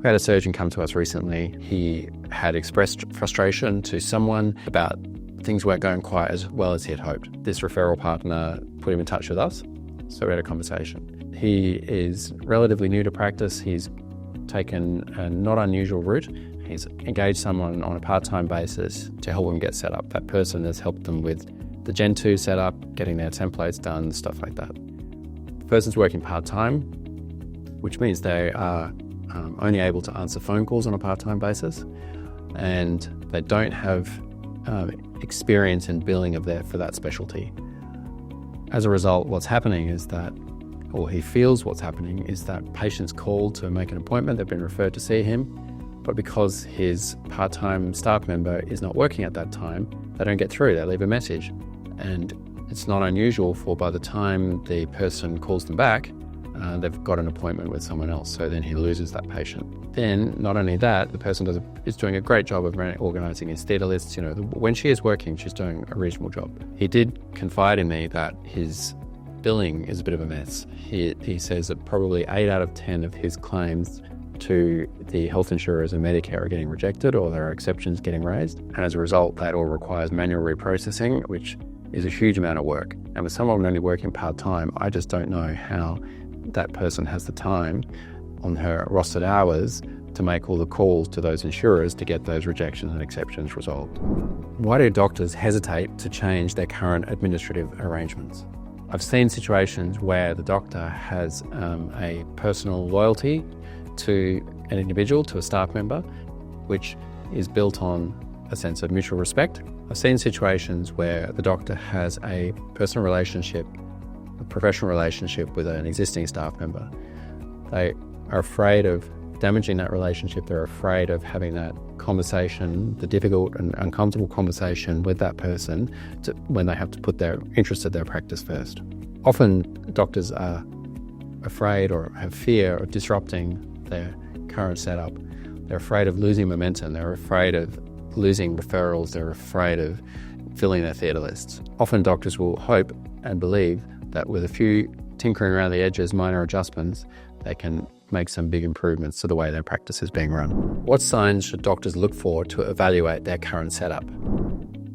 We had a surgeon come to us recently. He had expressed frustration to someone about things weren't going quite as well as he had hoped. This referral partner put him in touch with us, so we had a conversation. He is relatively new to practice. He's taken a not unusual route. He's engaged someone on a part-time basis to help him get set up. That person has helped them with the Zento setup, getting their templates done, stuff like that. The person's working part-time, which means they are only able to answer phone calls on a part-time basis, and they don't have experience in billing for that specialty. As a result, what's happening is that, or he feels what's happening, is that patients call to make an appointment, they've been referred to see him, but because his part-time staff member is not working at that time, they don't get through, they leave a message. And it's not unusual for by the time the person calls them back, they've got an appointment with someone else, so then he loses that patient. Then, not only that, the person is doing a great job of organising his theatre lists. When she is working, she's doing a reasonable job. He did confide in me that his billing is a bit of a mess. He says that probably 8 out of 10 of his claims to the health insurers and Medicare are getting rejected, or there are exceptions getting raised. And as a result, that all requires manual reprocessing, which is a huge amount of work. And with someone only working part-time, I just don't know how that person has the time on her rostered hours to make all the calls to those insurers to get those rejections and exceptions resolved. Why do doctors hesitate to change their current administrative arrangements? I've seen situations where the doctor has a personal loyalty to an individual, to a staff member, which is built on a sense of mutual respect. I've seen situations where the doctor has a personal relationship, a professional relationship with an existing staff member. They are afraid of damaging that relationship. They're afraid of having that conversation, the difficult and uncomfortable conversation with that person when they have to put their interest of their practice first. Often doctors are afraid or have fear of disrupting their current setup. They're afraid of losing momentum. They're afraid of losing referrals. They're afraid of filling their theatre lists. Often doctors will hope and believe that with a few tinkering around the edges, minor adjustments, they can make some big improvements to the way their practice is being run. What signs should doctors look for to evaluate their current setup?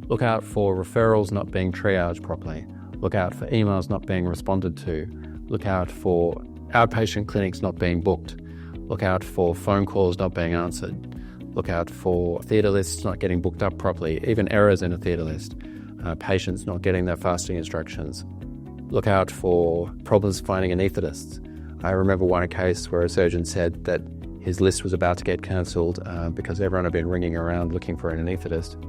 Look out for referrals not being triaged properly. Look out for emails not being responded to. Look out for outpatient clinics not being booked. Look out for phone calls not being answered. Look out for theatre lists not getting booked up properly, even errors in a theatre list, patients not getting their fasting instructions. Look out for problems finding anaesthetists. I remember one case where a surgeon said that his list was about to get cancelled because everyone had been ringing around looking for an anaesthetist.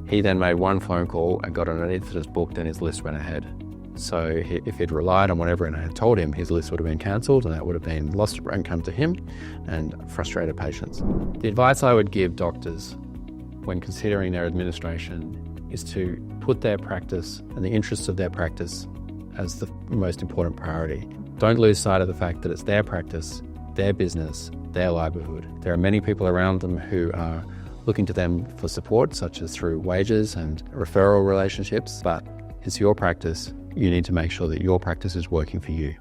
He then made one phone call and got an anaesthetist booked, and his list went ahead. So if he'd relied on whatever I had told him, his list would have been cancelled, and that would have been lost income to him and frustrated patients. The advice I would give doctors when considering their administration is to put their practice and the interests of their practice as the most important priority. Don't lose sight of the fact that it's their practice, their business, their livelihood. There are many people around them who are looking to them for support, such as through wages and referral relationships, but it's your practice. You need to make sure that your practice is working for you.